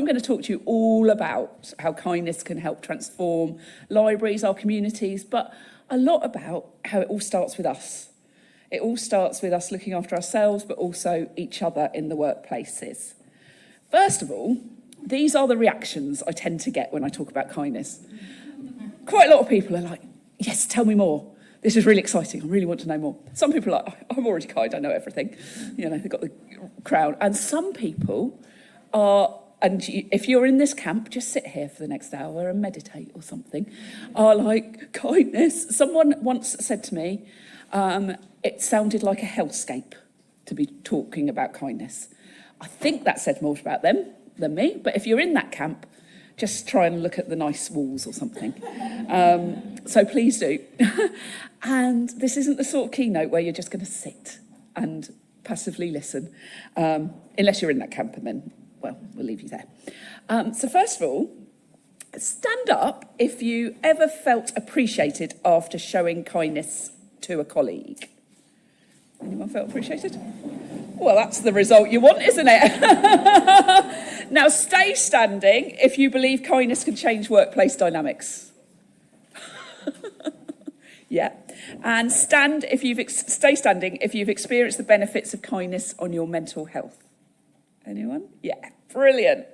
I'm going to talk to you all about how kindness can help transform libraries, our communities, but a lot about how it all starts with us. It all starts with us looking after ourselves, but also each other in the workplaces. First of all, these are the reactions I tend to get when I talk about kindness. Quite a lot of people are like, yes, tell me more. This is really exciting. I really want to know more. Some people are like, I'm already kind. I know everything. You know, they've got the crown. And some people are, and if you're in this camp, just sit here for the next hour and meditate or something, are like, kindness. Someone once said to me, it sounded like a hellscape to be talking about kindness. I think that said more about them than me, but if you're in that camp, just try and look at the nice walls or something. So please do. And this isn't the sort of keynote where you're just going to sit and passively listen, unless you're in that camp, and then, well, we'll leave you there. So first of all, stand up if you ever felt appreciated after showing kindness to a colleague. Anyone felt appreciated? Well, that's the result you want, isn't it? Now, stay standing if you believe kindness can change workplace dynamics. Yeah. And stay standing if you've experienced the benefits of kindness on your mental health. Anyone? Yeah, brilliant.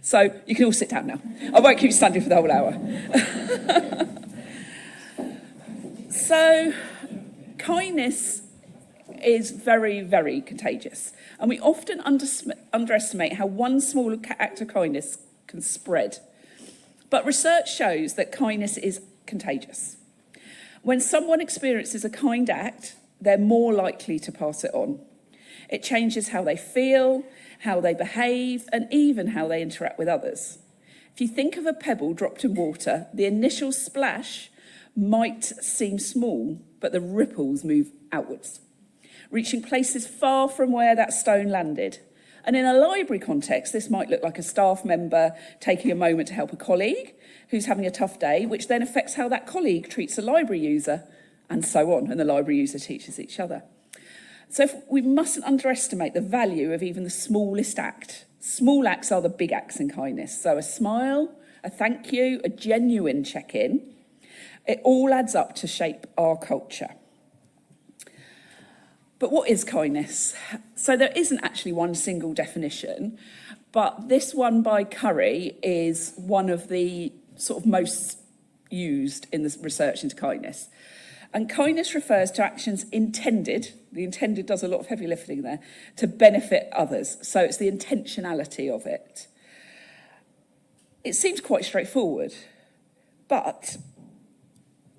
So you can all sit down now. I won't keep you standing for the whole hour. So, kindness is very, very contagious. And we often underestimate how one small act of kindness can spread. But research shows that kindness is contagious. When someone experiences a kind act, they're more likely to pass it on. It changes how they feel, how they behave, and even how they interact with others. If you think of a pebble dropped in water, the initial splash might seem small, but the ripples move outwards, reaching places far from where that stone landed. And in a library context, this might look like a staff member taking a moment to help a colleague who's having a tough day, which then affects how that colleague treats a library user, and so on, and the library user teaches each other. So we mustn't underestimate the value of even the smallest act. Small acts are the big acts in kindness. So a smile, a thank you, a genuine check-in, it all adds up to shape our culture. But what is kindness? So there isn't actually one single definition, but this one by Curry is one of the sort of most used in the research into kindness. And kindness refers to actions intended, the intended does a lot of heavy lifting there, to benefit others. So it's the intentionality of it. It seems quite straightforward, but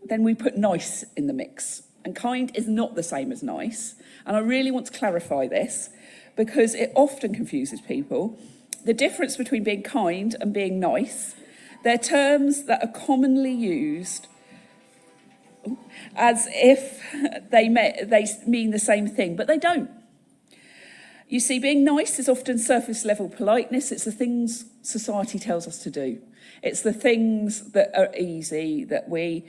then we put nice in the mix. And kind is not the same as nice. And I really want to clarify this because it often confuses people. The difference between being kind and being nice, they're terms that are commonly used as if they mean the same thing, but they don't. You see, being nice is often surface level politeness. It's the things society tells us to do. It's the things that are easy, that we...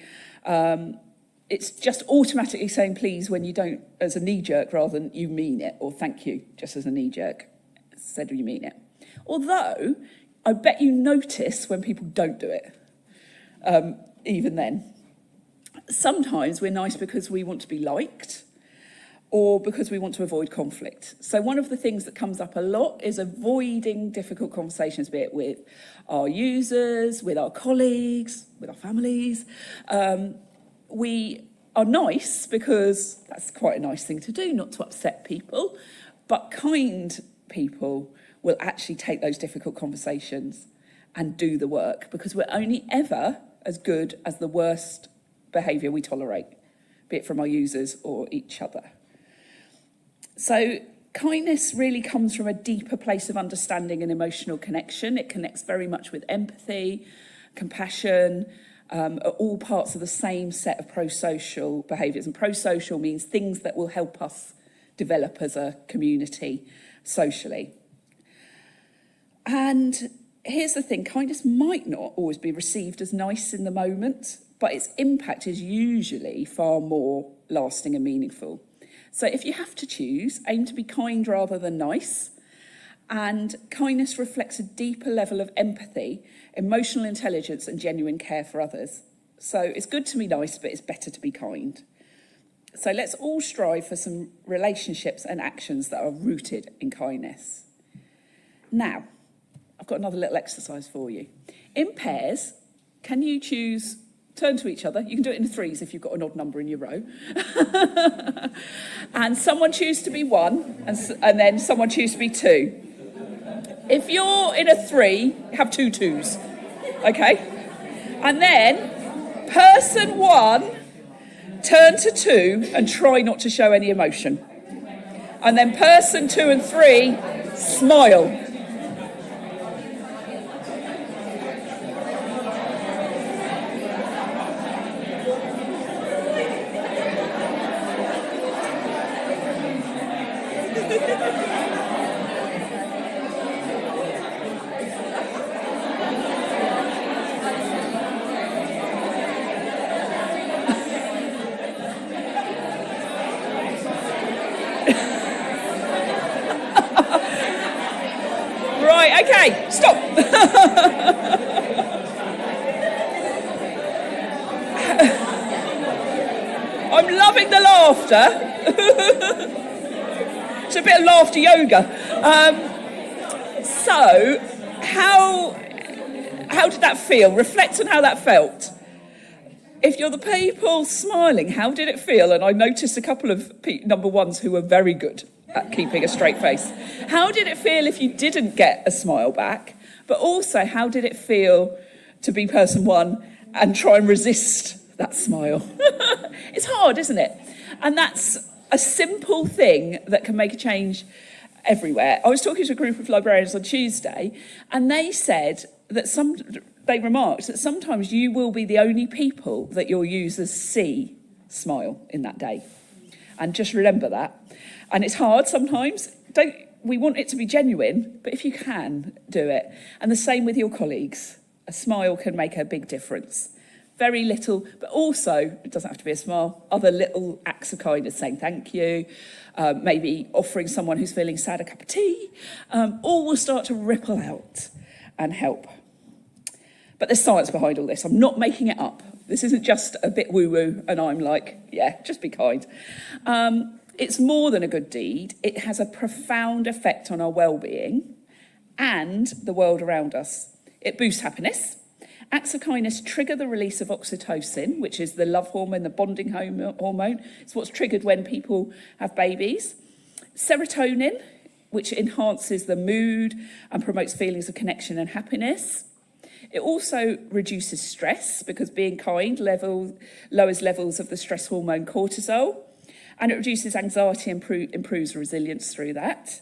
it's just automatically saying please when you don't, as a knee-jerk, rather than you mean it, or thank you, just as a knee-jerk, said you mean it. Although, I bet you notice when people don't do it, even then. Sometimes we're nice because we want to be liked, or because we want to avoid conflict. So one of the things that comes up a lot is avoiding difficult conversations, be it with our users, with our colleagues, with our families. We are nice because that's quite a nice thing to do, not to upset people, but kind people will actually take those difficult conversations and do the work, because we're only ever as good as the worst behaviour we tolerate, be it from our users or each other. So kindness really comes from a deeper place of understanding and emotional connection. It connects very much with empathy, compassion, are all parts of the same set of pro-social behaviours. And pro-social means things that will help us develop as a community socially. And here's the thing, kindness might not always be received as nice in the moment, but its impact is usually far more lasting and meaningful. So if you have to choose, aim to be kind rather than nice, And kindness reflects a deeper level of empathy, emotional intelligence, and genuine care for others. So it's good to be nice, but it's better to be kind. So let's all strive for some relationships and actions that are rooted in kindness. Now, I've got another little exercise for you. In pairs, can you choose, turn to each other? You can do it in threes if you've got an odd number in your row. And someone choose to be one, and then someone choose to be two. If you're in a three, have two twos, okay? And then, person one, turn to two and try not to show any emotion. And then person 2 and 3, smile. Right, okay, stop. I'm loving the laughter. It's a bit of laughter yoga. So, how did that feel? Reflect on how that felt. If you're the people smiling, how did it feel? And I noticed a couple of number ones who were very good at keeping a straight face. How did it feel if you didn't get a smile back? But also, how did it feel to be person one and try and resist that smile? It's hard, isn't it? And that's a simple thing that can make a change everywhere. I was talking to a group of librarians on Tuesday, and they said that they remarked that sometimes you will be the only people that your users see smile in that day. And just remember that. And it's hard sometimes. We want it to be genuine, but if you can, do it. And the same with your colleagues. A smile can make a big difference. Very little, but also, it doesn't have to be a smile, other little acts of kindness, saying thank you, maybe offering someone who's feeling sad a cup of tea, all will start to ripple out and help. But there's science behind all this. I'm not making it up. This isn't just a bit woo-woo and I'm like, yeah, just be kind. It's more than a good deed. It has a profound effect on our well-being and the world around us. It boosts happiness. Acts of kindness trigger the release of oxytocin, which is the love hormone, the bonding hormone. It's what's triggered when people have babies. Serotonin, which enhances the mood and promotes feelings of connection and happiness. It also reduces stress because being kind lowers levels of the stress hormone cortisol, and it reduces anxiety and improves resilience through that.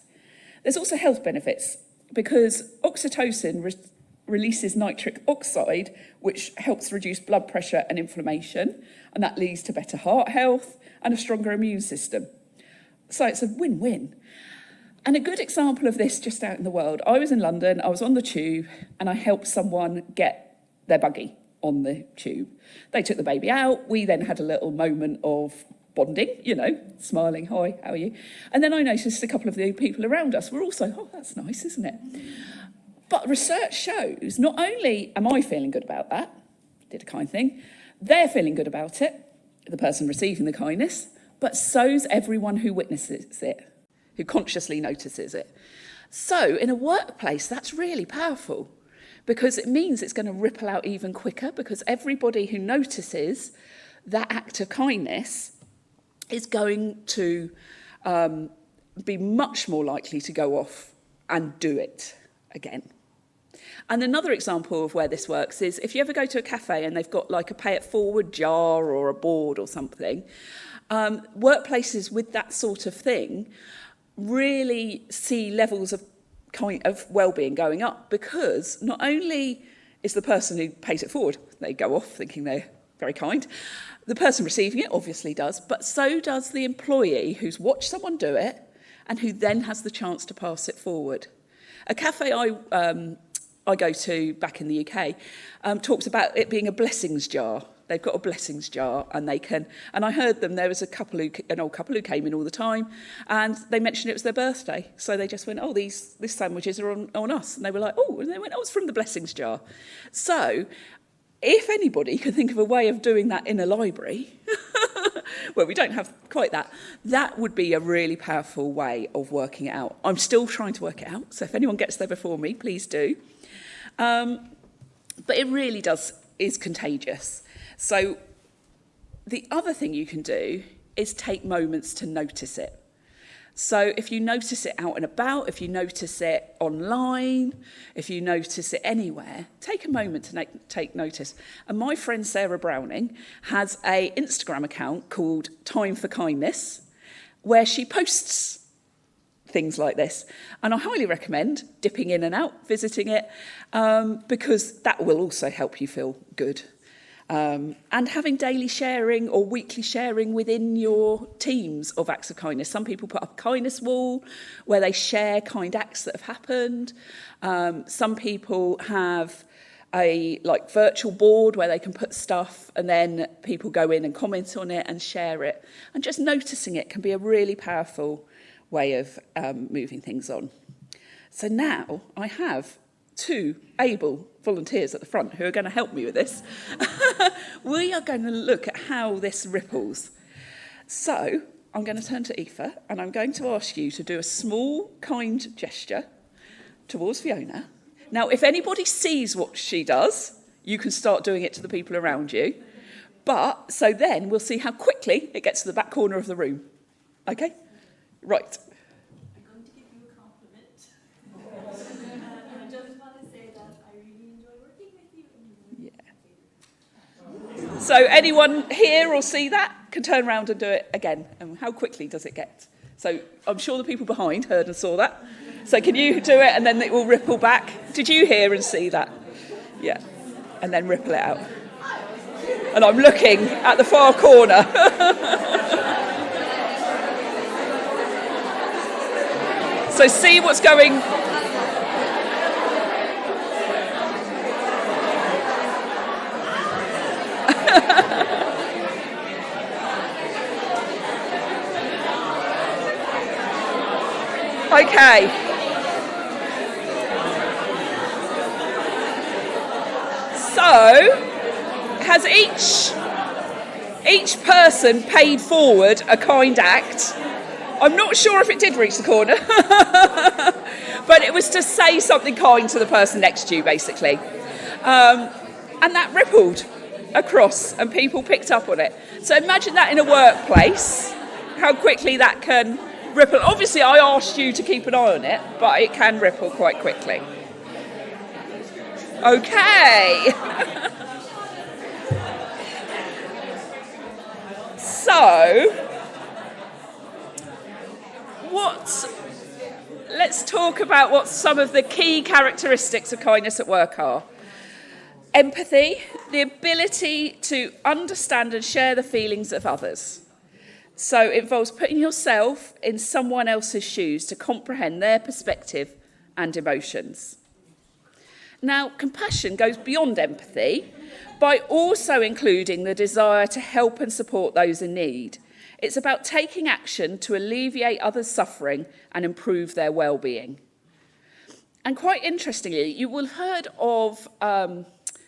There's also health benefits because oxytocin releases nitric oxide, which helps reduce blood pressure and inflammation, and that leads to better heart health and a stronger immune system. So it's a win-win. And a good example of this just out in the world, I was in London, I was on the tube, and I helped someone get their buggy on the tube. They took the baby out, we then had a little moment of bonding, smiling, hi, how are you? And then I noticed a couple of the people around us were also, oh, that's nice, isn't it? But research shows not only am I feeling good about that, did a kind thing, they're feeling good about it, the person receiving the kindness, but so's everyone who witnesses it, who consciously notices it. So in a workplace, that's really powerful because it means it's going to ripple out even quicker because everybody who notices that act of kindness is going to be much more likely to go off and do it again. And another example of where this works is if you ever go to a cafe and they've got like a pay it forward jar or a board or something, workplaces with that sort of thing really see levels of well-being going up because not only is the person who pays it forward, they go off thinking they're very kind, the person receiving it obviously does, but so does the employee who's watched someone do it and who then has the chance to pass it forward. A cafe I go to back in the UK talks about it being a blessings jar. they've got a blessings jar, and they can, and I heard them, there was an old couple who came in all the time, and they mentioned it was their birthday, so they just went, oh, these sandwiches are on us, and they were like, oh, and they went, oh, it's from the blessings jar. So if anybody can think of a way of doing that in a library, well, we don't have quite that, that would be a really powerful way of working it out. I'm still trying to work it out, so if anyone gets there before me, please do. But it really is contagious. So the other thing you can do is take moments to notice it. So if you notice it out and about, if you notice it online, if you notice it anywhere, take a moment to take notice. And my friend Sarah Browning has an Instagram account called Time for Kindness, where she posts things like this. And I highly recommend dipping in and out, visiting it, because that will also help you feel good. And having daily sharing or weekly sharing within your teams of acts of kindness. Some people put up a kindness wall where they share kind acts that have happened. Some people have a virtual board where they can put stuff and then people go in and comment on it and share it. And just noticing it can be a really powerful way of moving things on. So now I have 2 able volunteers at the front who are going to help me with this. We are going to look at how this ripples. So I'm going to turn to Aoife and I'm going to ask you to do a small kind gesture towards Fiona. Now, if anybody sees what she does, you can start doing it to the people around you. But so then we'll see how quickly it gets to the back corner of the room. Okay? Right. I'm going to give you a compliment. I just want to say that I really enjoy working with you. Yeah. So anyone hear or see that can turn around and do it again. And how quickly does it get? So I'm sure the people behind heard and saw that. So can you do it and then it will ripple back? Did you hear and see that? Yeah. And then ripple it out. And I'm looking at the far corner. So see what's going... Okay. So, has each person paid forward a kind act? I'm not sure if it did reach the corner, but it was to say something kind to the person next to you, basically. And that rippled across, and people picked up on it. So imagine that in a workplace, how quickly that can ripple. Obviously, I asked you to keep an eye on it, but it can ripple quite quickly. Okay. So, let's talk about what some of the key characteristics of kindness at work are. Empathy, the ability to understand and share the feelings of others. So it involves putting yourself in someone else's shoes to comprehend their perspective and emotions. Now, compassion goes beyond empathy by also including the desire to help and support those in need. It's about taking action to alleviate others' suffering and improve their well-being. And quite interestingly, you will have heard of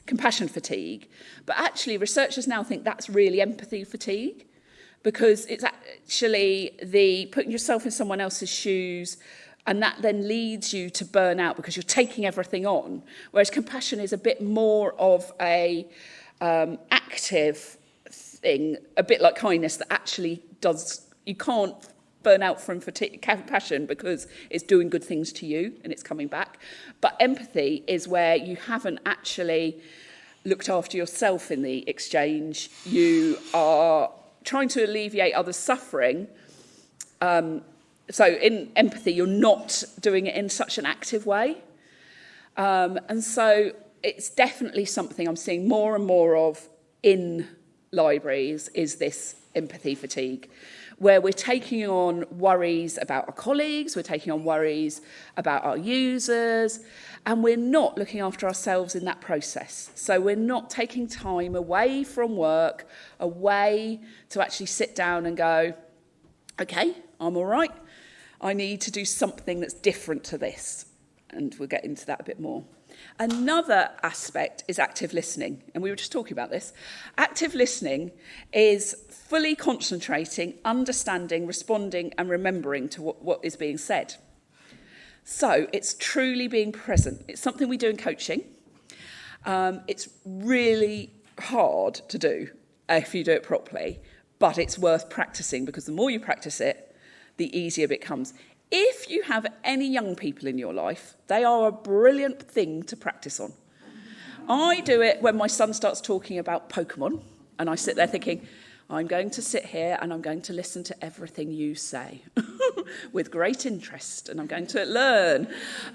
compassion fatigue, but actually researchers now think that's really empathy fatigue, because it's actually the putting yourself in someone else's shoes, and that then leads you to burn out because you're taking everything on, whereas compassion is a bit more of a active thing, a bit like kindness, that actually does, you can't burn out from compassion because it's doing good things to you and it's coming back. But empathy is where you haven't actually looked after yourself in the exchange. You are trying to alleviate others' suffering. So in empathy, you're not doing it in such an active way. And so it's definitely something I'm seeing more and more of in libraries, is this empathy fatigue, where we're taking on worries about our colleagues, we're taking on worries about our users, and we're not looking after ourselves in that process. So we're not taking time away from work, away to actually sit down and go, okay, I'm all right. I need to do something that's different to this. And we'll get into that a bit more. Another aspect is active listening, and we were just talking about this. Active listening is fully concentrating, understanding, responding, and remembering to what is being said. So it's truly being present. It's something we do in coaching. It's really hard to do if you do it properly, but it's worth practicing, because the more you practice it, the easier it becomes. If you have any young people in your life, they are a brilliant thing to practice on. I do it when my son starts talking about Pokemon, and I sit there thinking, I'm going to sit here and I'm going to listen to everything you say with great interest, and I'm going to learn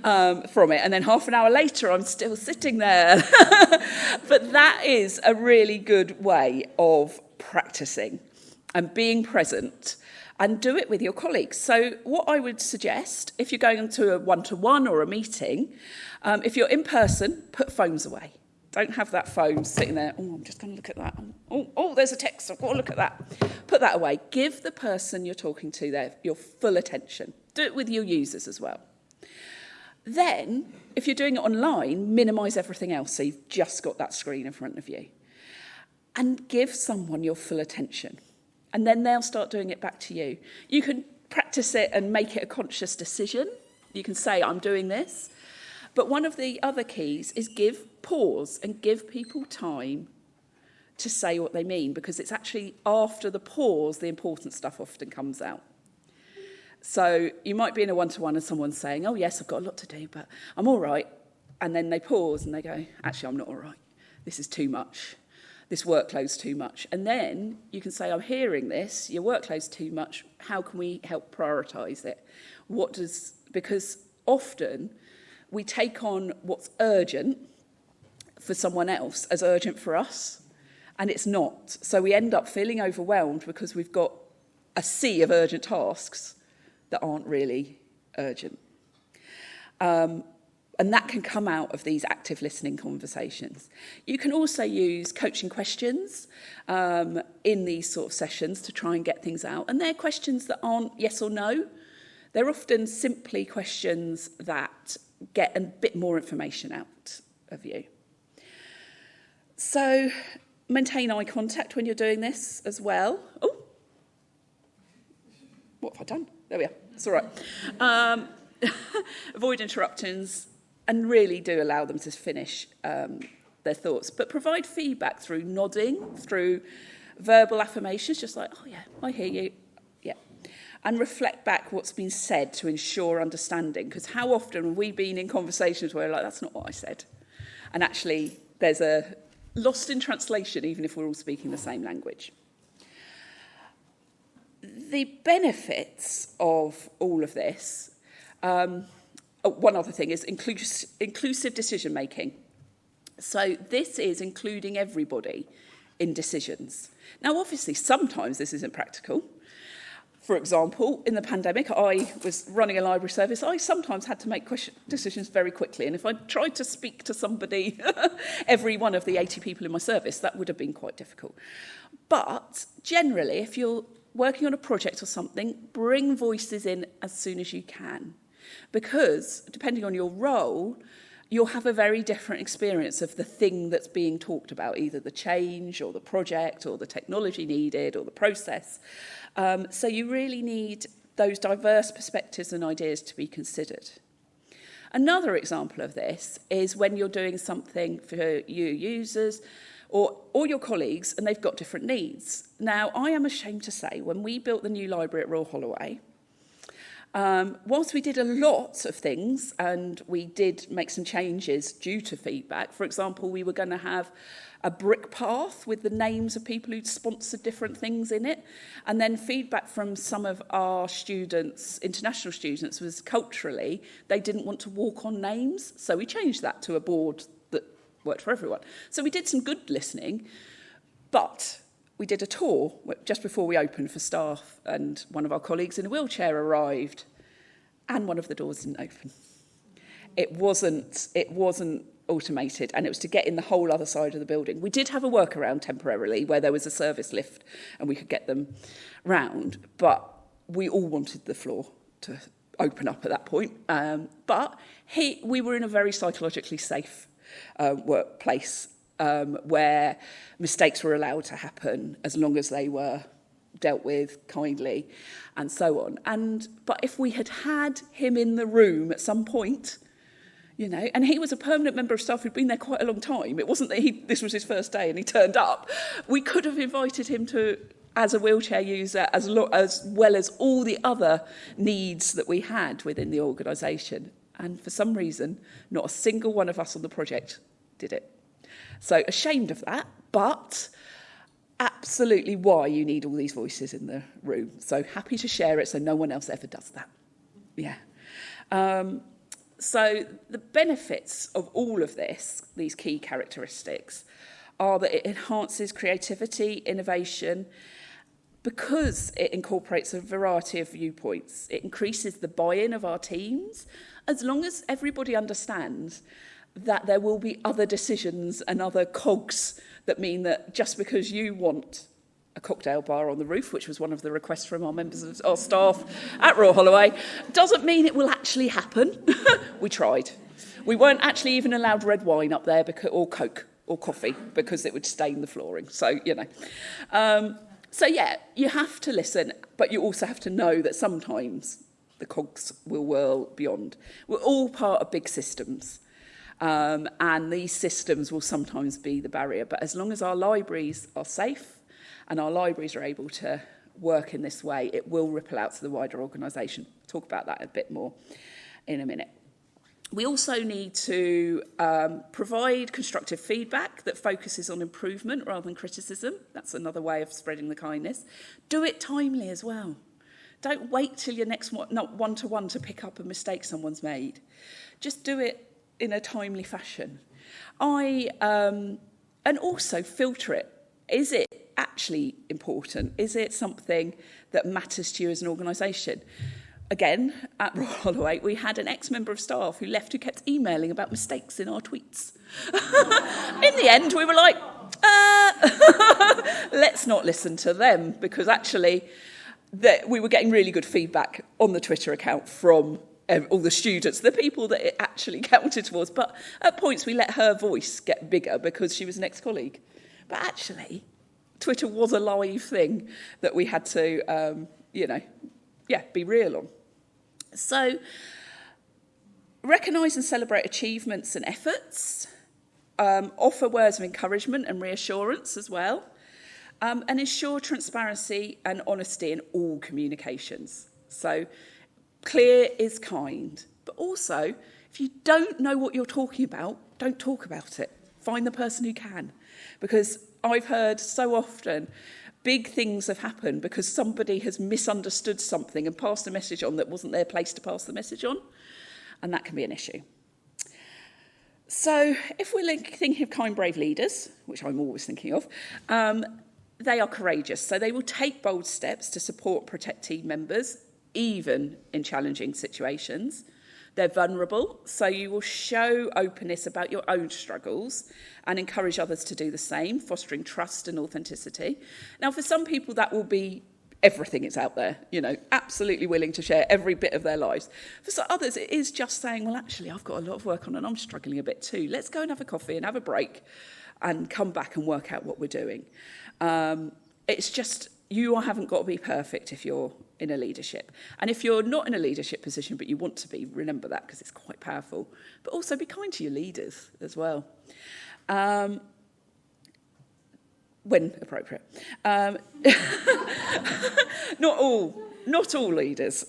from it. And then half an hour later, I'm still sitting there. But that is a really good way of practicing and being present. And do it with your colleagues. So what I would suggest, if you're going to a one-to-one or a meeting, if you're in person, put phones away. Don't have that phone sitting there, oh, I'm just going to look at that. Oh, there's a text, I've got to look at that. Put that away. Give the person you're talking to your full attention. Do it with your users as well. Then, if you're doing it online, minimise everything else, so you've just got that screen in front of you. And give someone your full attention. And then they'll start doing it back to you. You can practice it and make it a conscious decision. You can say, I'm doing this. But one of the other keys is pause and give people time to say what they mean, because it's actually after the pause the important stuff often comes out. So you might be in a one-to-one and someone's saying, oh, yes, I've got a lot to do, but I'm all right. And then they pause and they go, actually, I'm not all right. This is too much. This workload's too much. And then you can say, I'm hearing this, your workload's too much, how can we help prioritise it? Because often we take on what's urgent for someone else as urgent for us, and it's not. So we end up feeling overwhelmed because we've got a sea of urgent tasks that aren't really urgent. And that can come out of these active listening conversations. You can also use coaching questions in these sort of sessions to try and get things out. And they're questions that aren't yes or no. They're often simply questions that get a bit more information out of you. So maintain eye contact when you're doing this as well. Oh, what have I done? There we are. It's all right. Avoid interruptions. And really do allow them to finish their thoughts. But provide feedback through nodding, through verbal affirmations, just like, oh, yeah, I hear you. Yeah. And reflect back what's been said to ensure understanding. Because how often have we been in conversations where we're like, that's not what I said. And actually, there's a lost in translation, even if we're all speaking the same language. The benefits of all of this... one other thing is inclusive decision making. So this is including everybody in decisions. Now, obviously, sometimes this isn't practical. For example, in the pandemic, I was running a library service. I sometimes had to make decisions very quickly. And if I tried to speak to somebody, every one of the 80 people in my service, that would have been quite difficult. But generally, if you're working on a project or something, bring voices in as soon as you can. Because, depending on your role, you'll have a very different experience of the thing that's being talked about, either the change or the project or the technology needed or the process. So you really need those diverse perspectives and ideas to be considered. Another example of this is when you're doing something for your users or your colleagues and they've got different needs. Now, I am ashamed to say, when we built the new library at Royal Holloway, whilst we did a lot of things and we did make some changes due to feedback, for example, we were going to have a brick path with the names of people who'd sponsored different things in it. And then feedback from some of our students, international students, was culturally, they didn't want to walk on names. So we changed that to a board that worked for everyone. So we did some good listening, but we did a tour just before we opened for staff, and one of our colleagues in a wheelchair arrived, and one of the doors didn't open. It wasn't automated, and it was to get in the whole other side of the building. We did have a workaround temporarily where there was a service lift and we could get them round, but we all wanted the floor to open up at that point. But we were in a very psychologically safe workplace where mistakes were allowed to happen as long as they were dealt with kindly and so on. But if we had had him in the room at some point, you know, and he was a permanent member of staff who'd been there quite a long time. It wasn't that this was his first day and he turned up. We could have invited him to, as a wheelchair user, as well as all the other needs that we had within the organisation. And for some reason, not a single one of us on the project did it. So ashamed of that, but absolutely why you need all these voices in the room. So happy to share it so no one else ever does that. Yeah. So the benefits of all of this, these key characteristics, are that it enhances creativity, innovation, because it incorporates a variety of viewpoints. It increases the buy-in of our teams, as long as everybody understands that there will be other decisions and other cogs that mean that just because you want a cocktail bar on the roof, which was one of the requests from our members of our staff at Royal Holloway, doesn't mean it will actually happen. We tried. We weren't actually even allowed red wine up there or Coke or coffee because it would stain the flooring. So, you know. So, yeah, you have to listen, but you also have to know that sometimes the cogs will whirl beyond. We're all part of big systems. And these systems will sometimes be the barrier. But as long as our libraries are safe, and our libraries are able to work in this way, it will ripple out to the wider organisation. Talk about that a bit more in a minute. We also need to provide constructive feedback that focuses on improvement rather than criticism. That's another way of spreading the kindness. Do it timely as well. Don't wait till your next one-to-one to pick up a mistake someone's made. Just do it in a timely fashion. And also filter it. Is it actually important? Is it something that matters to you as an organisation? Again, at Royal Holloway, we had an ex-member of staff who left who kept emailing about mistakes in our tweets. In the end, we were like, let's not listen to them, because actually we were getting really good feedback on the Twitter account from all the students, the people that it actually counted towards. But at points, we let her voice get bigger because she was an ex-colleague. But actually, Twitter was a live thing that we had to, be real on. So, recognise and celebrate achievements and efforts, offer words of encouragement and reassurance as well, and ensure transparency and honesty in all communications. So, clear is kind, but also, if you don't know what you're talking about, don't talk about it. Find the person who can. Because I've heard so often big things have happened because somebody has misunderstood something and passed a message on that wasn't their place to pass the message on. And that can be an issue. So if we're thinking of kind, brave leaders, which I'm always thinking of, they are courageous. So they will take bold steps to support and protect team members, even in challenging situations. They're vulnerable, so you will show openness about your own struggles and encourage others to do the same, fostering trust and authenticity. Now, for some people, that will be everything is out there, absolutely willing to share every bit of their lives. For some others, it is just saying, well, actually, I've got a lot of work on and I'm struggling a bit too. Let's go and have a coffee and have a break and come back and work out what we're doing. It's just, you haven't got to be perfect if you're in a leadership. And if you're not in a leadership position, but you want to be, remember that because it's quite powerful. But also be kind to your leaders as well. When appropriate. Not all leaders.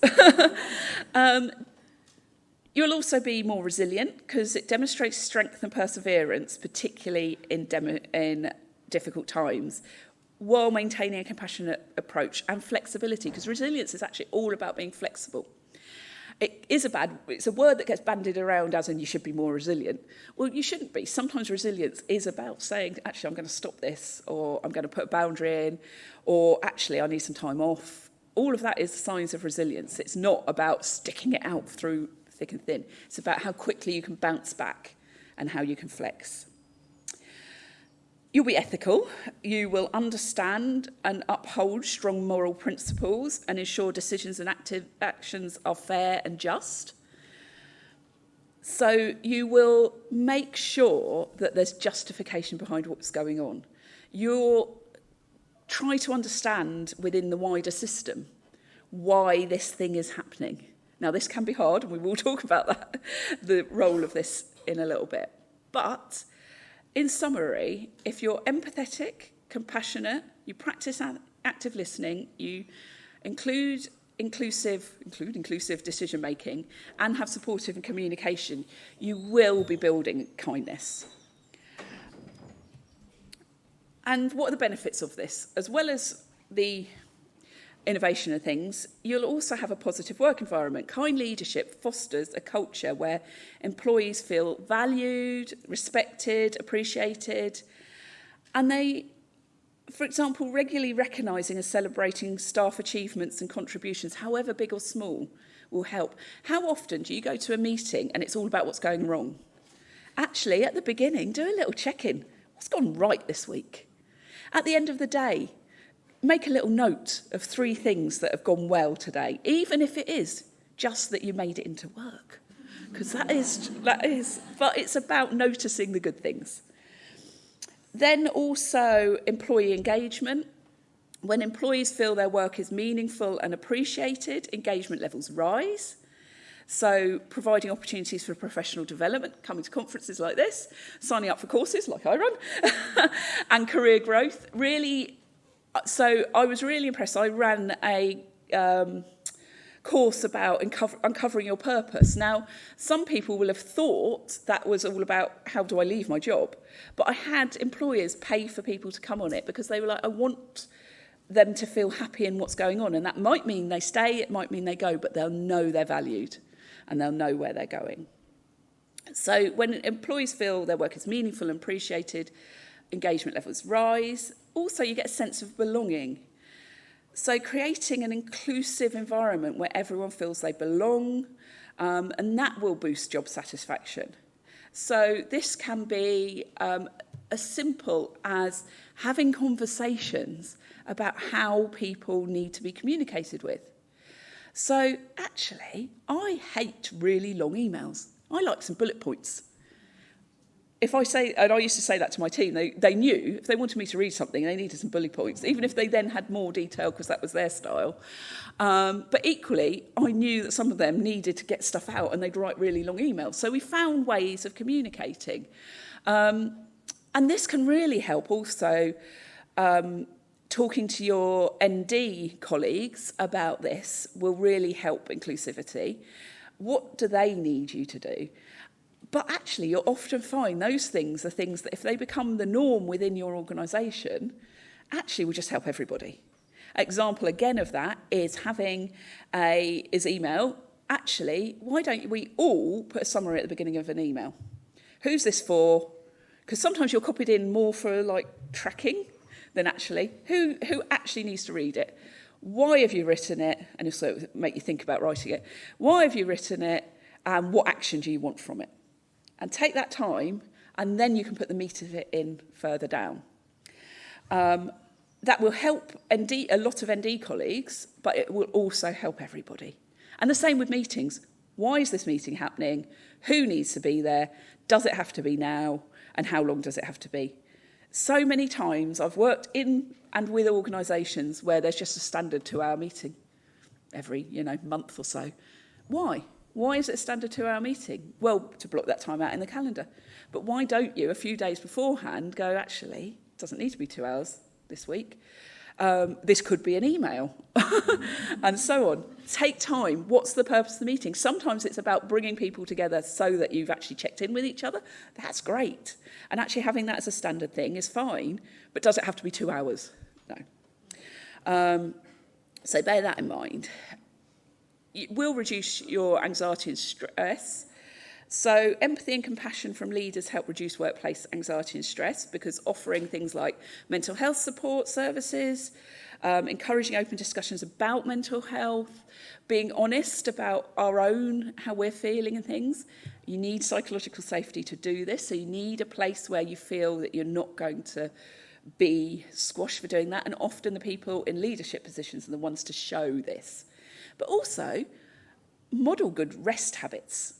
You'll also be more resilient because it demonstrates strength and perseverance, particularly in difficult times, while maintaining a compassionate approach and flexibility, because resilience is actually all about being flexible. It's a word that gets bandied around as in you should be more resilient. Well, you shouldn't be. Sometimes resilience is about saying, actually, I'm going to stop this, or I'm going to put a boundary in, or actually, I need some time off. All of that is signs of resilience. It's not about sticking it out through thick and thin. It's about how quickly you can bounce back and how you can flex. You'll be ethical. You will understand and uphold strong moral principles and ensure decisions and active actions are fair and just. So you will make sure that there's justification behind what's going on. You'll try to understand within the wider system why this thing is happening. Now, this can be hard, and we will talk about that, the role of this in a little bit. But in summary, if you're empathetic, compassionate, you practice active listening, you include inclusive decision-making, and have supportive and communication, you will be building kindness. And what are the benefits of this? As well as the innovation of things, you'll also have a positive work environment. Kind leadership fosters a culture where employees feel valued, respected, appreciated, and they, for example, regularly recognising and celebrating staff achievements and contributions, however big or small, will help. How often do you go to a meeting and it's all about what's going wrong? Actually, at the beginning, do a little check-in. What's gone right this week? At the end of the day, make a little note of 3 things that have gone well today, even if it is just that you made it into work. Because that is, but it's about noticing the good things. Then also employee engagement. When employees feel their work is meaningful and appreciated, engagement levels rise. So providing opportunities for professional development, coming to conferences like this, signing up for courses like I run, and career growth. Really. So I was really impressed. I ran a course about uncovering your purpose. Now, some people will have thought that was all about how do I leave my job, but I had employers pay for people to come on it because they were like, I want them to feel happy in what's going on, and that might mean they stay, it might mean they go, but they'll know they're valued and they'll know where they're going. So when employees feel their work is meaningful and appreciated, engagement levels rise. Also, you get a sense of belonging. So creating an inclusive environment where everyone feels they belong, and that will boost job satisfaction. So this can be as simple as having conversations about how people need to be communicated with. So actually, I hate really long emails. I like some bullet points. If I say, and I used to say that to my team, they knew if they wanted me to read something, they needed some bullet points, even if they then had more detail because that was their style. But equally, I knew that some of them needed to get stuff out and they'd write really long emails. So we found ways of communicating. And this can really help also talking to your ND colleagues about this will really help inclusivity. What do they need you to do? But actually, you'll often find those things are things that if they become the norm within your organisation, actually will just help everybody. Example again of that is having email. Actually, why don't we all put a summary at the beginning of an email? Who's this for? Because sometimes you're copied in more for like tracking than actually who actually needs to read it. Why have you written it? And also make you think about writing it. Why have you written it? And what action do you want from it? And take that time, and then you can put the meat of it in further down. That will help a lot of ND colleagues, but it will also help everybody. And the same with meetings. Why is this meeting happening? Who needs to be there? Does it have to be now? And how long does it have to be? So many times I've worked in and with organisations where there's just a standard 2-hour meeting every month or so. Why? Why is it a standard 2-hour meeting? Well, to block that time out in the calendar. But why don't you, a few days beforehand, go, actually, it doesn't need to be 2 hours this week. This could be an email, and so on. Take time. What's the purpose of the meeting? Sometimes it's about bringing people together so that you've actually checked in with each other. That's great. And actually having that as a standard thing is fine, but does it have to be 2 hours? No. So bear that in mind. it will reduce your anxiety and stress. So empathy and compassion from leaders help reduce workplace anxiety and stress, because offering things like mental health support services, encouraging open discussions about mental health, being honest about our own, how we're feeling and things. You need psychological safety to do this, so you need a place where you feel that you're not going to be squashed for doing that, and often the people in leadership positions are the ones to show this. But also, model good rest habits.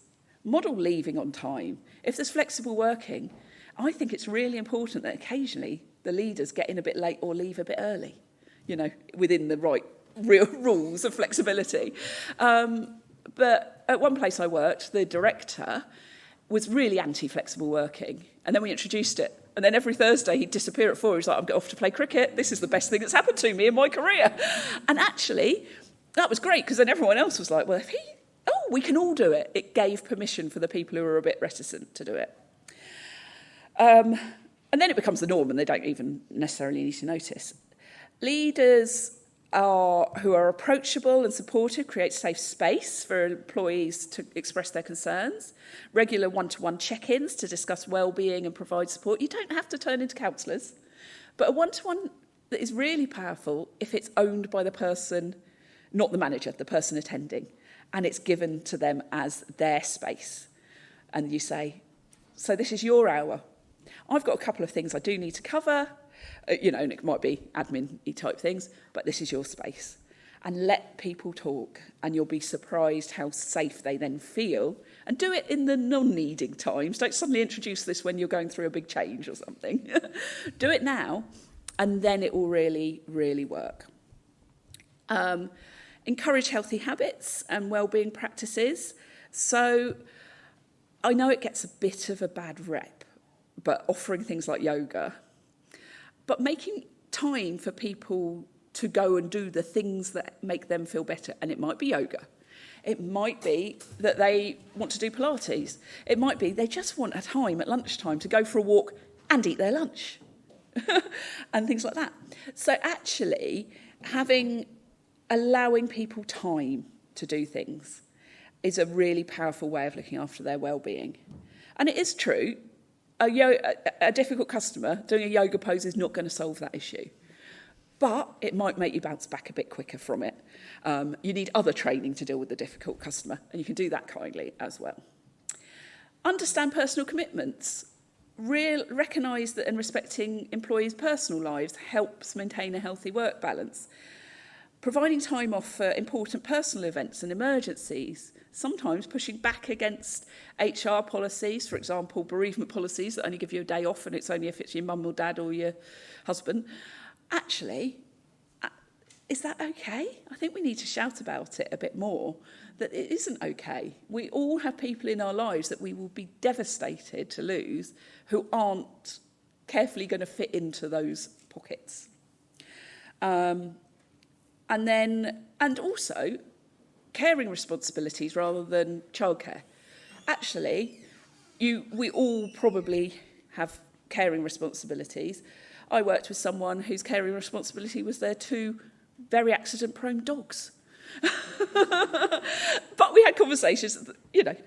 Model leaving on time. If there's flexible working, I think it's really important that occasionally the leaders get in a bit late or leave a bit early, you know, within the right real rules of flexibility. But at one place I worked, the director was really anti-flexible working. And then we introduced it. And then every Thursday he'd disappear at 4. He was like, I'm going off to play cricket. This is the best thing that's happened to me in my career. And actually, that was great, because then everyone else was like, well, if we can all do it. It gave permission for the people who were a bit reticent to do it. And then it becomes the norm, and they don't even necessarily need to notice. Leaders who are approachable and supportive create safe space for employees to express their concerns. Regular one-to-one check-ins to discuss well-being and provide support. You don't have to turn into counsellors, but a one-to-one that is really powerful if it's owned by the person, not the manager, the person attending, and it's given to them as their space. And you say, so this is your hour. I've got a couple of things I do need to cover, and it might be admin-y type things, but this is your space. And let people talk, and you'll be surprised how safe they then feel. And do it in the non-needing times. Don't suddenly introduce this when you're going through a big change or something. Do it now, and then it will really, really work. Encourage healthy habits and wellbeing practices. So I know it gets a bit of a bad rep, but offering things like yoga, but making time for people to go and do the things that make them feel better. And it might be yoga. It might be that they want to do Pilates. It might be they just want a time at lunchtime to go for a walk and eat their lunch and things like that. So actually allowing people time to do things is a really powerful way of looking after their well-being. And it is true, a difficult customer doing a yoga pose is not going to solve that issue. But it might make you bounce back a bit quicker from it. You need other training to deal with the difficult customer, and you can do that kindly as well. Understand personal commitments. Recognise that and respecting employees' personal lives helps maintain a healthy work balance. Providing time off for important personal events and emergencies, sometimes pushing back against HR policies, for example, bereavement policies that only give you a day off and it's only if it's your mum or dad or your husband. Actually, is that okay? I think we need to shout about it a bit more, that it isn't okay. We all have people in our lives that we will be devastated to lose who aren't carefully going to fit into those pockets. And also, caring responsibilities rather than childcare. Actually, we all probably have caring responsibilities. I worked with someone whose caring responsibility was their 2 very accident-prone dogs. But we had conversations,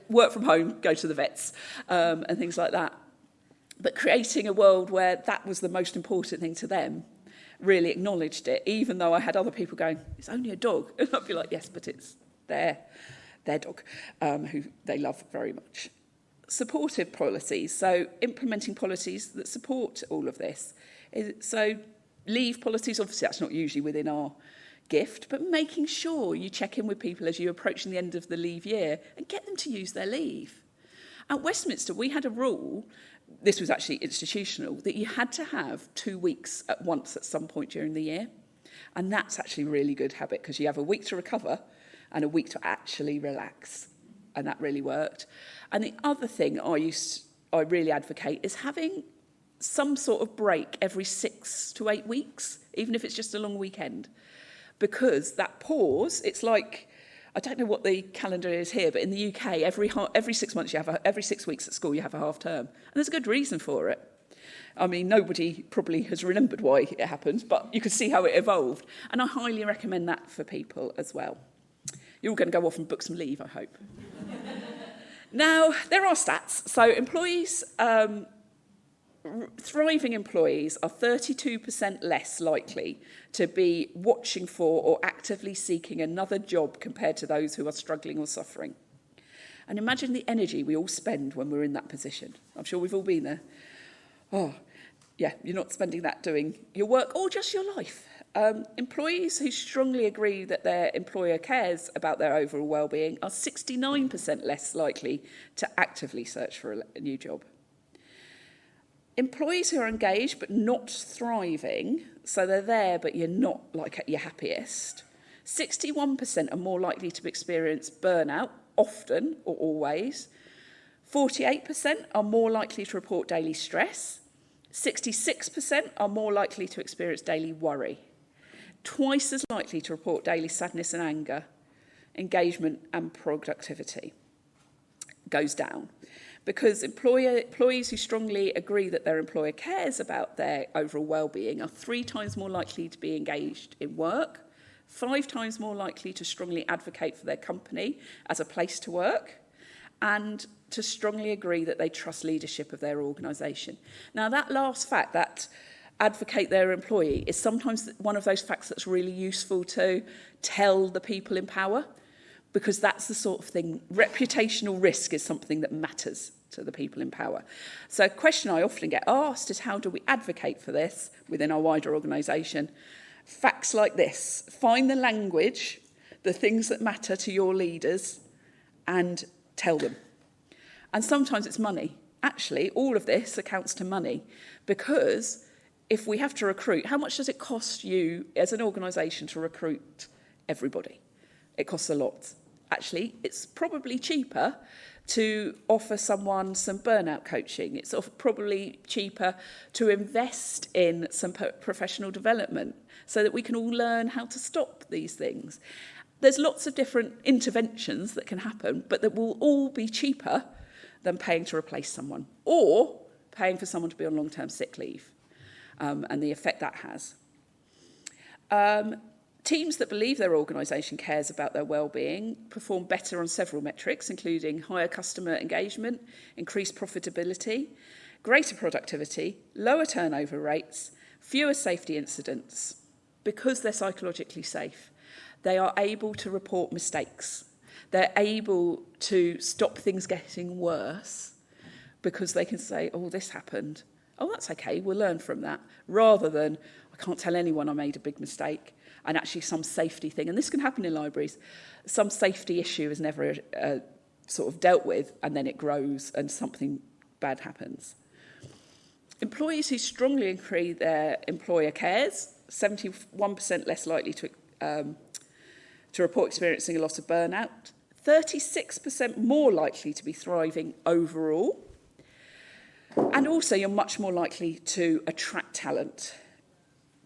work from home, go to the vets, and things like that. But creating a world where that was the most important thing to them, really acknowledged it, even though I had other people going, it's only a dog. And I'd be like, yes, but it's their dog, who they love very much. Supportive policies, so implementing policies that support all of this. So leave policies, obviously that's not usually within our gift, but making sure you check in with people as you're approaching the end of the leave year and get them to use their leave. At Westminster, we had a rule, this was actually institutional, that you had to have 2 weeks at once at some point during the year. And that's actually a really good habit because you have a week to recover and a week to actually relax. And that really worked. And the other thing I really advocate is having some sort of break every 6 to 8 weeks, even if it's just a long weekend. Because that pause, it's like, I don't know what the calendar is here, but in the UK, every 6 months every 6 weeks at school you have a half term, and there's a good reason for it. I mean, nobody probably has remembered why it happened, but you can see how it evolved, and I highly recommend that for people as well. You're all going to go off and book some leave, I hope. Now, there are stats. So employees, thriving employees are 32% less likely to be watching for or actively seeking another job compared to those who are struggling or suffering. And imagine the energy we all spend when we're in that position. I'm sure we've all been there. Oh, yeah, you're not spending that doing your work or just your life. Employees who strongly agree that their employer cares about their overall well-being are 69% less likely to actively search for a new job. Employees who are engaged but not thriving, so they're there but you're not like at your happiest, 61% are more likely to experience burnout, often or always. 48% are more likely to report daily stress. 66% are more likely to experience daily worry. Twice as likely to report daily sadness and anger. Engagement and productivity goes down. Because employees who strongly agree that their employer cares about their overall well-being are 3 times more likely to be engaged in work, 5 times more likely to strongly advocate for their company as a place to work, and to strongly agree that they trust leadership of their organisation. Now, that last fact, that advocate their employee, is sometimes one of those facts that's really useful to tell the people in power, because that's the sort of thing, reputational risk is something that matters to the people in power. So a question I often get asked is, how do we advocate for this within our wider organisation? Facts like this: find the language, the things that matter to your leaders, and tell them. And sometimes it's money. Actually, all of this accounts to money, because if we have to recruit, how much does it cost you as an organisation to recruit everybody? It costs a lot. Actually, it's probably cheaper to offer someone some burnout coaching. It's probably cheaper to invest in some professional development so that we can all learn how to stop these things. There's lots of different interventions that can happen, but that will all be cheaper than paying to replace someone or paying for someone to be on long-term sick leave, and the effect that has. Teams that believe their organisation cares about their well-being perform better on several metrics, including higher customer engagement, increased profitability, greater productivity, lower turnover rates, fewer safety incidents. Because they're psychologically safe, they are able to report mistakes. They're able to stop things getting worse because they can say, oh, this happened. Oh, that's okay, we'll learn from that. Rather than, I can't tell anyone I made a big mistake. And actually some safety thing, and this can happen in libraries, some safety issue is never sort of dealt with, and then it grows and something bad happens. Employees who strongly agree their employer cares, 71% less likely to report experiencing a lot of burnout, 36% more likely to be thriving overall, and also you're much more likely to attract talent.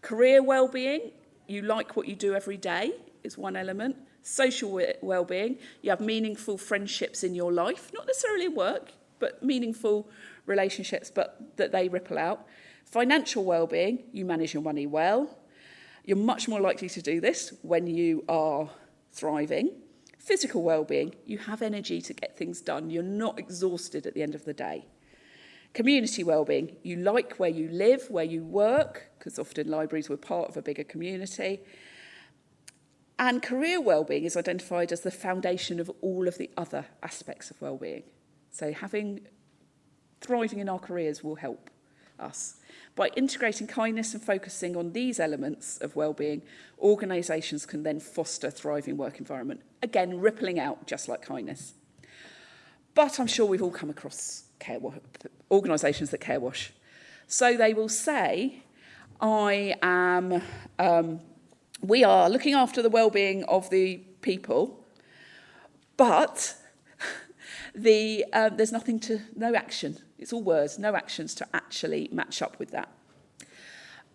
Career well-being, you like what you do every day, is one element. Social well-being, you have meaningful friendships in your life, not necessarily work, but meaningful relationships, but that they ripple out. Financial well-being, you manage your money well. You're much more likely to do this when you are thriving. Physical well-being, you have energy to get things done. You're not exhausted at the end of the day. Community well-being, you like where you live, where you work, because often libraries were part of a bigger community. And career well-being is identified as the foundation of all of the other aspects of well-being. So thriving in our careers will help us. By integrating kindness and focusing on these elements of well-being, organisations can then foster a thriving work environment. Again, rippling out just like kindness. But I'm sure we've all come across organisations that care wash. So they will say, we are looking after the well-being of the people, but there's no action. It's all words, no actions to actually match up with that.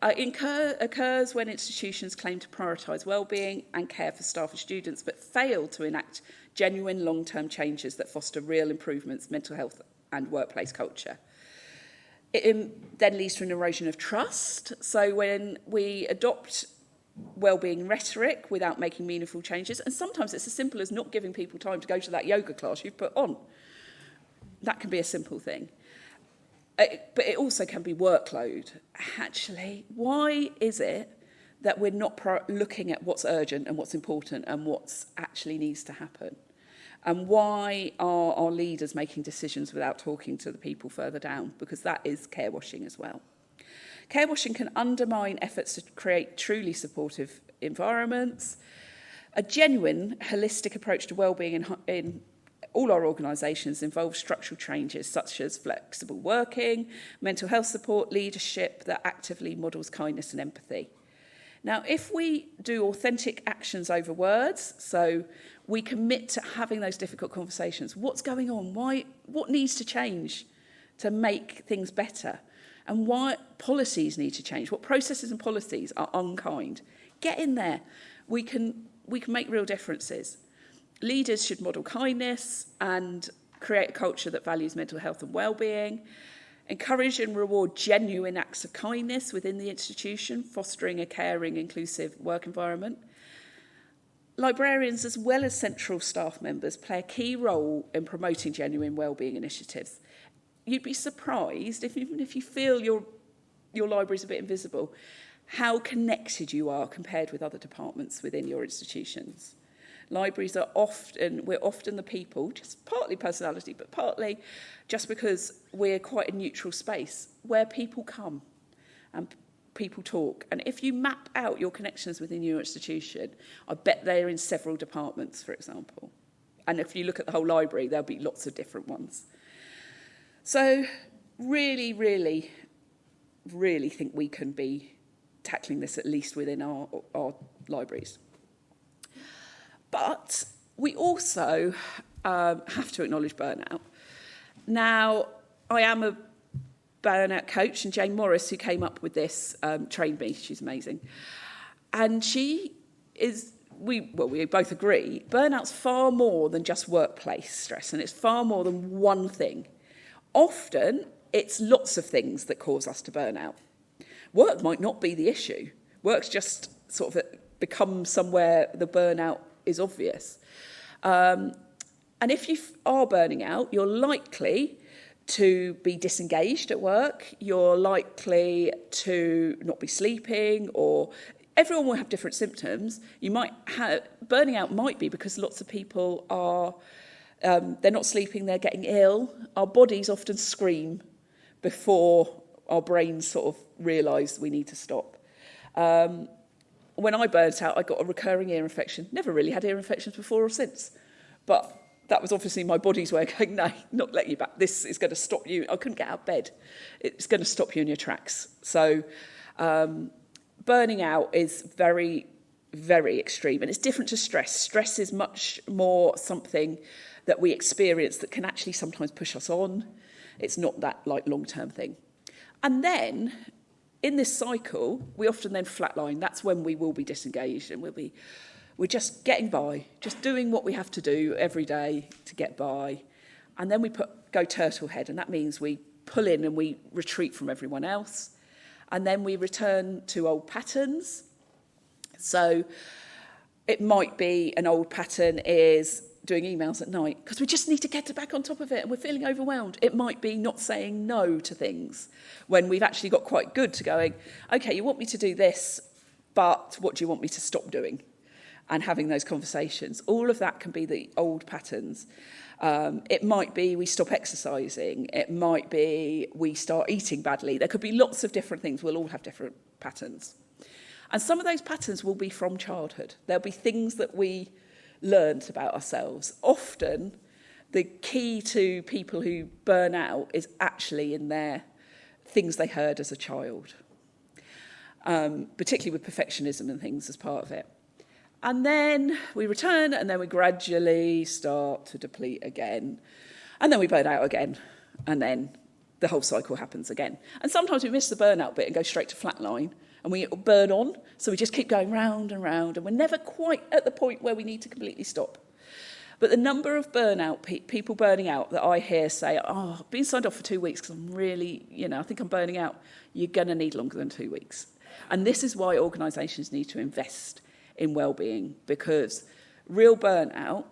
It occurs when institutions claim to prioritise well-being and care for staff and students, but fail to enact genuine long-term changes that foster real improvements, mental health and workplace culture. It then leads to an erosion of trust. So when we adopt wellbeing rhetoric without making meaningful changes. And sometimes it's as simple as not giving people time to go to that yoga class you've put on. That can be a simple thing. But it also can be workload. Actually, why is it that we're not looking at what's urgent and what's important and what's actually needs to happen? And why are our leaders making decisions without talking to the people further down? Because that is care washing as well. Care washing can undermine efforts to create truly supportive environments. A genuine, holistic approach to wellbeing in all our organisations involves structural changes such as flexible working, mental health support, leadership that actively models kindness and empathy. Now, if we do authentic actions over words, so we commit to having those difficult conversations, what's going on? Why? What needs to change to make things better? And why policies need to change? What processes and policies are unkind? Get in there. We can make real differences. Leaders should model kindness and create a culture that values mental health and well-being. Encourage and reward genuine acts of kindness within the institution, fostering a caring, inclusive work environment. Librarians, as well as central staff members, play a key role in promoting genuine wellbeing initiatives. You'd be surprised, even if you feel your library's a bit invisible, how connected you are compared with other departments within your institutions. Libraries are we're often the people, just partly personality, but partly just because we're quite a neutral space where people come and people talk. And if you map out your connections within your institution, I bet they're in several departments, for example. And if you look at the whole library, there'll be lots of different ones. So really, really, really think we can be tackling this at least within our libraries. But we also have to acknowledge burnout. Now, I am a burnout coach, and Jane Morris, who came up with this, trained me. She's amazing. And she is, we both agree, burnout's far more than just workplace stress, and it's far more than one thing. Often, it's lots of things that cause us to burn out. Work might not be the issue. Work's just sort of become somewhere the burnout is obvious. And if you are burning out, you're likely to be disengaged at work, you're likely to not be sleeping, or everyone will have different symptoms. Burning out might be because lots of people are, they're not sleeping, they're getting ill. Our bodies often scream before our brains sort of realise we need to stop. When I burnt out, I got a recurring ear infection. Never really had ear infections before or since. But that was obviously my body's way of going, no, not let you back. This is going to stop you. I couldn't get out of bed. It's going to stop you in your tracks. So burning out is very, very extreme. And it's different to stress. Stress is much more something that we experience that can actually sometimes push us on. It's not that like long-term thing. And then in this cycle, we often then flatline. That's when we will be disengaged and we're just getting by, just doing what we have to do every day to get by. And then we go turtle head, and that means we pull in and we retreat from everyone else. And then we return to old patterns. So it might be an old pattern is doing emails at night because we just need to get back on top of it and we're feeling overwhelmed. It might be not saying no to things when we've actually got quite good to going, okay, you want me to do this, but what do you want me to stop doing? And having those conversations. All of that can be the old patterns. It might be we stop exercising. It might be we start eating badly. There could be lots of different things. We'll all have different patterns. And some of those patterns will be from childhood. There'll be things that we learned about ourselves. Often, the key to people who burn out is actually in their things they heard as a child, particularly with perfectionism and things as part of it. And then we return, and then we gradually start to deplete again. And then we burn out again, and then the whole cycle happens again. And sometimes we miss the burnout bit and go straight to flatline, and we burn on, so we just keep going round and round, and we're never quite at the point where we need to completely stop. But the number of people burning out that I hear say, oh, I've been signed off for 2 weeks because I'm really, I think I'm burning out. You're going to need longer than 2 weeks. And this is why organisations need to invest in wellbeing, because real burnout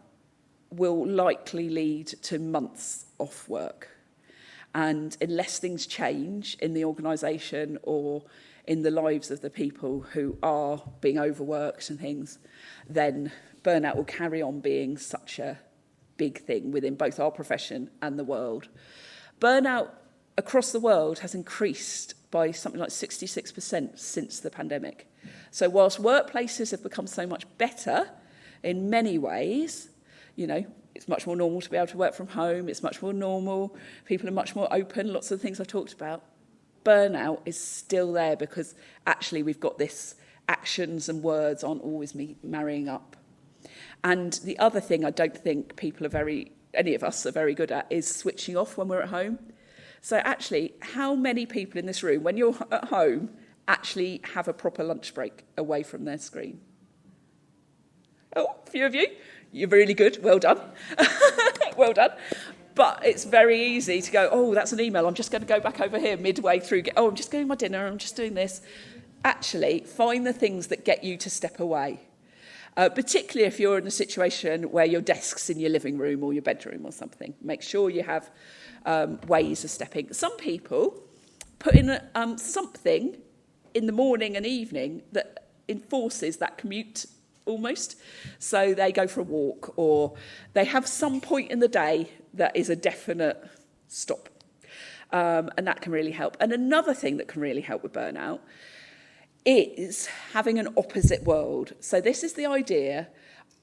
will likely lead to months off work. And unless things change in the organisation or in the lives of the people who are being overworked and things, then burnout will carry on being such a big thing within both our profession and the world. Burnout across the world has increased by something like 66% since the pandemic. So whilst workplaces have become so much better in many ways, it's much more normal to be able to work from home, it's much more normal, people are much more open, lots of the things I talked about, burnout is still there because actually we've got this actions and words aren't always marrying up. And the other thing I don't think any of us are very good at is switching off when we're at home. So actually, how many people in this room, when you're at home, actually have a proper lunch break away from their screen? Oh, a few of you. You're really good. Well done. Well done. But it's very easy to go, oh, that's an email. I'm just going to go back over here midway through. I'm just getting my dinner. I'm just doing this. Actually, find the things that get you to step away. Particularly if you're in a situation where your desk's in your living room or your bedroom or something. Make sure you have ways of stepping. Some people put in something in the morning and evening that enforces that commute almost. So they go for a walk or they have some point in the day that is a definite stop. And that can really help. And another thing that can really help with burnout is having an opposite world. So this is the idea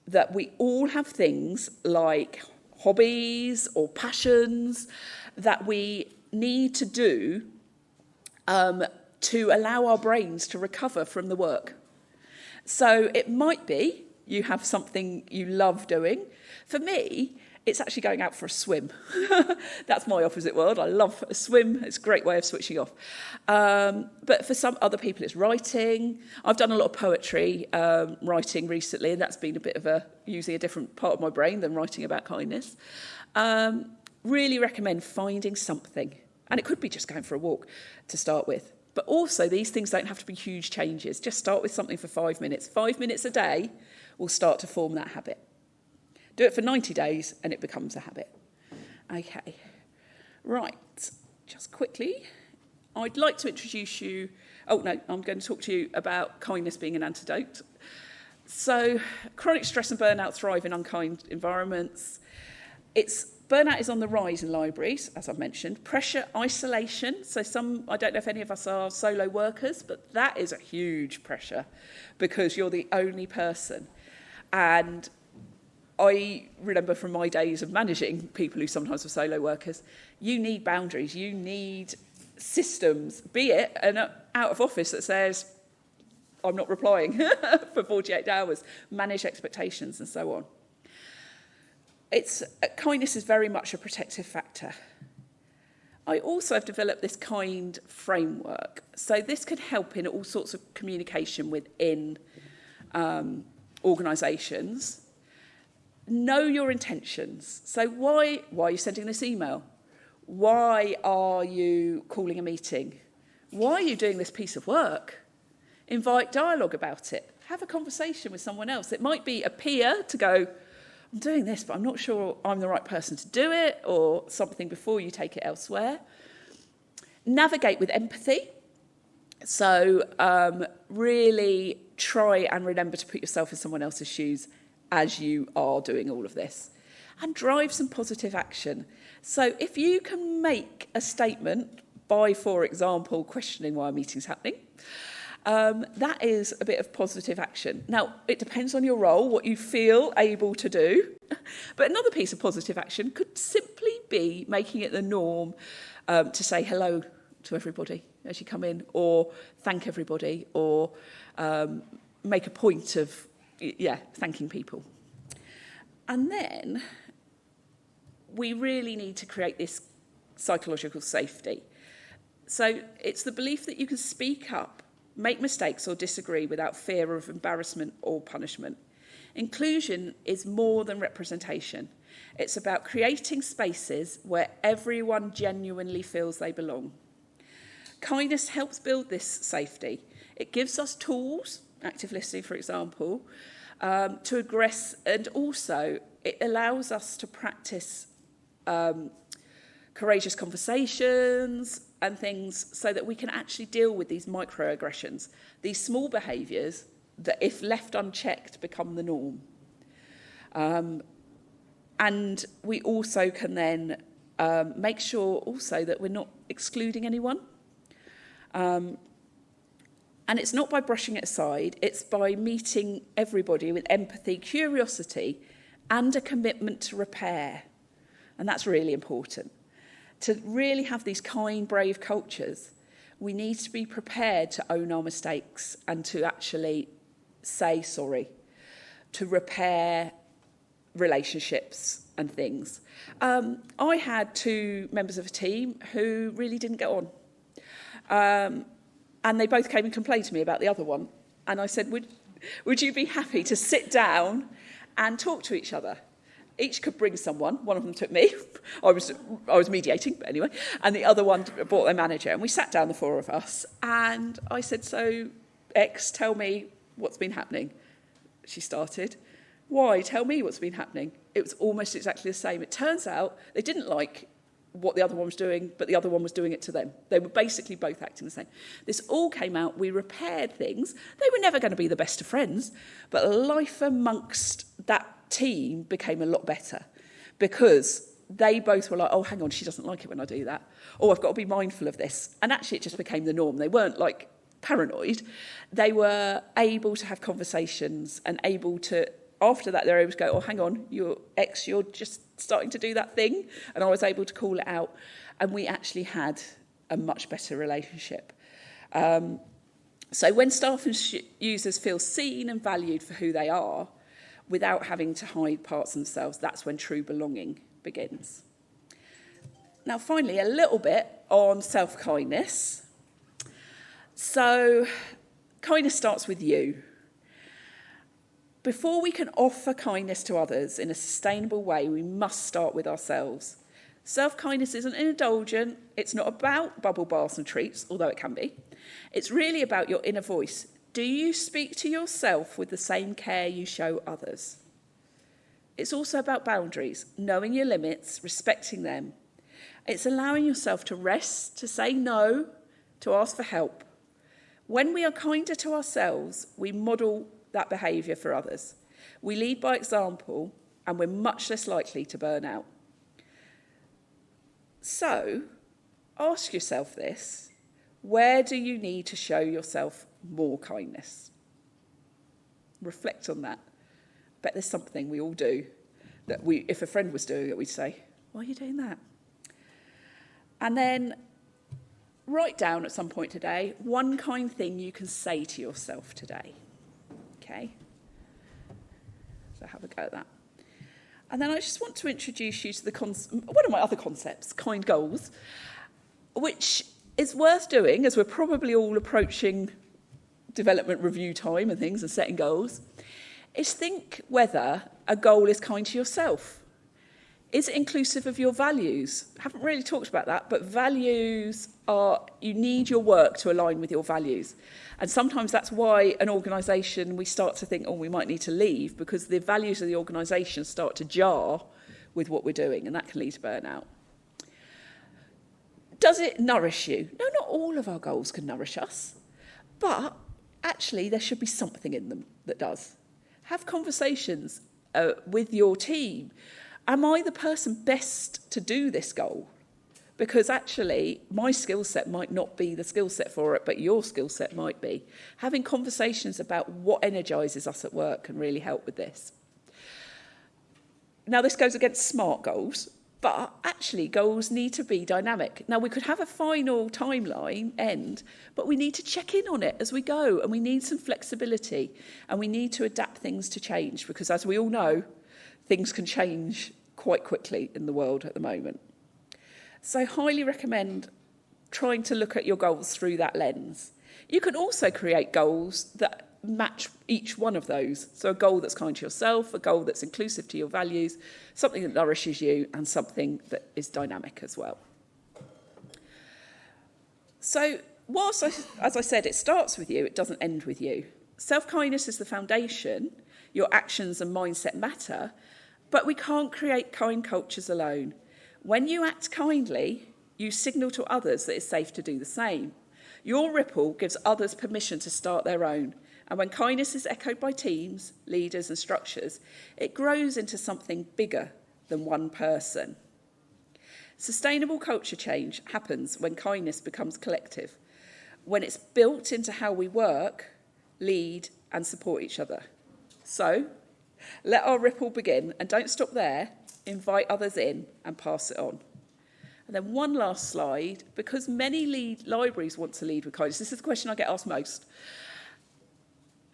that we all have things like hobbies or passions that we need to do to allow our brains to recover from the work. So it might be you have something you love doing. For me, it's actually going out for a swim. That's my opposite world. I love a swim. It's a great way of switching off. But for some other people, it's writing. I've done a lot of poetry writing recently, and that's been a bit of using a different part of my brain than writing about kindness. Really recommend finding something. And it could be just going for a walk to start with. But also, these things don't have to be huge changes. Just start with something for 5 minutes. 5 minutes a day will start to form that habit. Do it for 90 days and it becomes a habit. Okay, right, just quickly, I'd like to introduce you, I'm going to talk to you about kindness being an antidote. So, chronic stress and burnout thrive in unkind environments. Burnout is on the rise in libraries, as I've mentioned. Pressure, isolation. So I don't know if any of us are solo workers, but that is a huge pressure because you're the only person. And I remember from my days of managing people who sometimes were solo workers, you need boundaries, you need systems, be it an out of office that says, I'm not replying for 48 hours, manage expectations and so on. Kindness is very much a protective factor. I also have developed this kind framework. So this can help in all sorts of communication within organisations. Know your intentions. So why are you sending this email? Why are you calling a meeting? Why are you doing this piece of work? Invite dialogue about it. Have a conversation with someone else. It might be a peer to go, I'm doing this, but I'm not sure I'm the right person to do it, or something before you take it elsewhere. Navigate with empathy. So really try and remember to put yourself in someone else's shoes as you are doing all of this. And drive some positive action. So if you can make a statement by, for example, questioning why a meeting's happening, that is a bit of positive action. Now, it depends on your role, what you feel able to do. But another piece of positive action could simply be making it the norm to say hello to everybody as you come in, or thank everybody, or make a point of, thanking people. And then we really need to create this psychological safety. So it's the belief that you can speak up, make mistakes or disagree without fear of embarrassment or punishment. Inclusion is more than representation. It's about creating spaces where everyone genuinely feels they belong. Kindness helps build this safety. It gives us tools, active listening, for example, to address, and also it allows us to practice courageous conversations and things so that we can actually deal with these microaggressions, these small behaviours that, if left unchecked, become the norm. And we also can then make sure also that we're not excluding anyone. And it's not by brushing it aside, it's by meeting everybody with empathy, curiosity, and a commitment to repair. And that's really important. To really have these kind, brave cultures, we need to be prepared to own our mistakes and to actually say sorry, to repair relationships and things. I had 2 members of a team who really didn't get on. And they both came and complained to me about the other one. And I said, would you be happy to sit down and talk to each other? Each could bring someone. One of them took me. I was mediating, but anyway. And the other one brought their manager. And we sat down, the 4 of us. And I said, so, X, tell me what's been happening. She started. Y, tell me what's been happening. It was almost exactly the same. It turns out they didn't like what the other one was doing, but the other one was doing it to them. They were basically both acting the same. This all came out. We repaired things. They were never going to be the best of friends, but life amongst that team became a lot better because they both were like, oh, hang on, she doesn't like it when I do that. Oh, I've got to be mindful of this. And actually it just became the norm. They weren't like paranoid. They were able to have conversations and able to, after that, they're able to go, oh, hang on, you're just starting to do that thing. And I was able to call it out. And we actually had a much better relationship. So when staff and users feel seen and valued for who they are, without having to hide parts of themselves, that's when true belonging begins. Now, finally, a little bit on self-kindness. So, kindness starts with you. Before we can offer kindness to others in a sustainable way, we must start with ourselves. Self-kindness isn't indulgent. It's not about bubble baths and treats, although it can be. It's really about your inner voice. Do you speak to yourself with the same care you show others? It's also about boundaries, knowing your limits, respecting them. It's allowing yourself to rest, to say no, to ask for help. When we are kinder to ourselves, we model that behaviour for others. We lead by example, and we're much less likely to burn out. So, ask yourself this. Where do you need to show yourself more kindness? Reflect on that. Bet there's something we all do that if a friend was doing it, we'd say, why are you doing that? And then write down at some point today one kind thing you can say to yourself today. Okay? So have a go at that. And then I just want to introduce you to one of my other concepts, kind goals, which is worth doing as we're probably all approaching development review time and things and setting goals, is think whether a goal is kind to yourself. Is it inclusive of your values? I haven't really talked about that, but values are, you need your work to align with your values. And sometimes that's why an organisation, we start to think, oh, we might need to leave, because the values of the organisation start to jar with what we're doing, and that can lead to burnout. Does it nourish you? No, not all of our goals can nourish us, but actually there should be something in them that does. Have conversations with your team. Am I the person best to do this goal? Because actually my skill set might not be the skill set for it, but your skill set might be. Having conversations about what energises us at work can really help with this. Now this goes against SMART goals, but actually goals need to be dynamic. Now we could have a final timeline end, but we need to check in on it as we go, and we need some flexibility, and we need to adapt things to change, because as we all know, things can change quite quickly in the world at the moment. So I highly recommend trying to look at your goals through that lens. You can also create goals that match each one of those. So a goal that's kind to yourself, a goal that's inclusive to your values, something that nourishes you, and something that is dynamic as well. So whilst, as I said, it starts with you, it doesn't end with you. Self-kindness is the foundation. Your actions and mindset matter, but we can't create kind cultures alone. When you act kindly, you signal to others that it's safe to do the same. Your ripple gives others permission to start their own. And when kindness is echoed by teams, leaders and structures, it grows into something bigger than one person. Sustainable culture change happens when kindness becomes collective, when it's built into how we work, lead and support each other. So, let our ripple begin, and don't stop there, invite others in and pass it on. And then one last slide, because many libraries want to lead with kindness. This is the question I get asked most.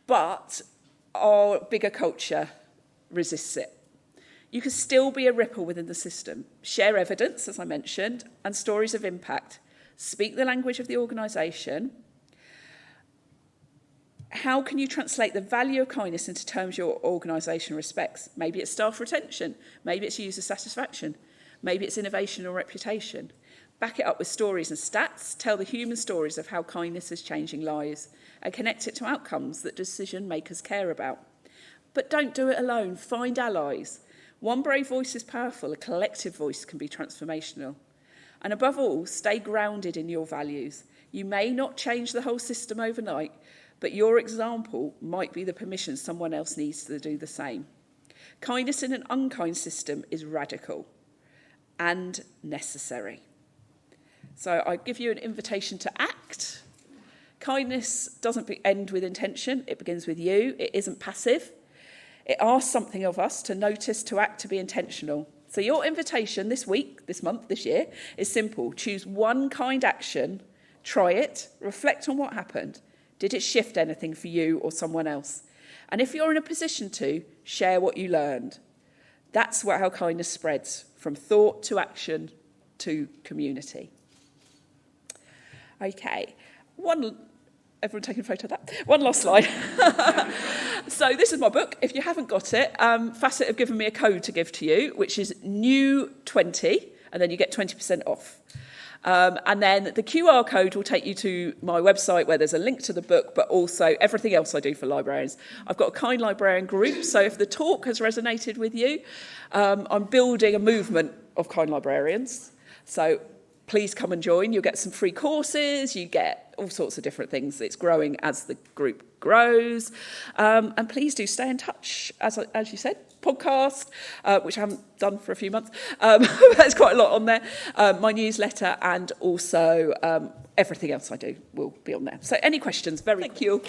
But our bigger culture resists it. You can still be a ripple within the system. Share evidence, as I mentioned, and stories of impact. Speak the language of the organisation. How can you translate the value of kindness into terms your organisation respects? Maybe it's staff retention. Maybe it's user satisfaction. Maybe it's innovation or reputation. Back it up with stories and stats. Tell the human stories of how kindness is changing lives and connect it to outcomes that decision makers care about. But don't do it alone. Find allies. One brave voice is powerful. A collective voice can be transformational. And above all, stay grounded in your values. You may not change the whole system overnight, but your example might be the permission someone else needs to do the same. Kindness in an unkind system is radical and necessary. So I give you an invitation to act. Kindness doesn't end with intention, it begins with you. It isn't passive. It asks something of us to notice, to act, to be intentional. So your invitation this week, this month, this year is simple. Choose one kind action, try it, reflect on what happened. Did it shift anything for you or someone else? And if you're in a position to, share what you learned. That's how kindness spreads, from thought to action to community. Okay, everyone taking a photo of that? One last slide. So this is my book. If you haven't got it, Facet have given me a code to give to you, which is NEW20, and then you get 20% off. And then the QR code will take you to my website where there's a link to the book, but also everything else I do for librarians. I've got a Kind Librarian group, so if the talk has resonated with you, I'm building a movement of kind librarians. So please come and join. You'll get some free courses, you get all sorts of different things. It's growing as the group grows. And please do stay in touch, as you said. Podcast, which I haven't done for a few months. There's quite a lot on there. My newsletter and also everything else I do will be on there. So any questions? Thank you.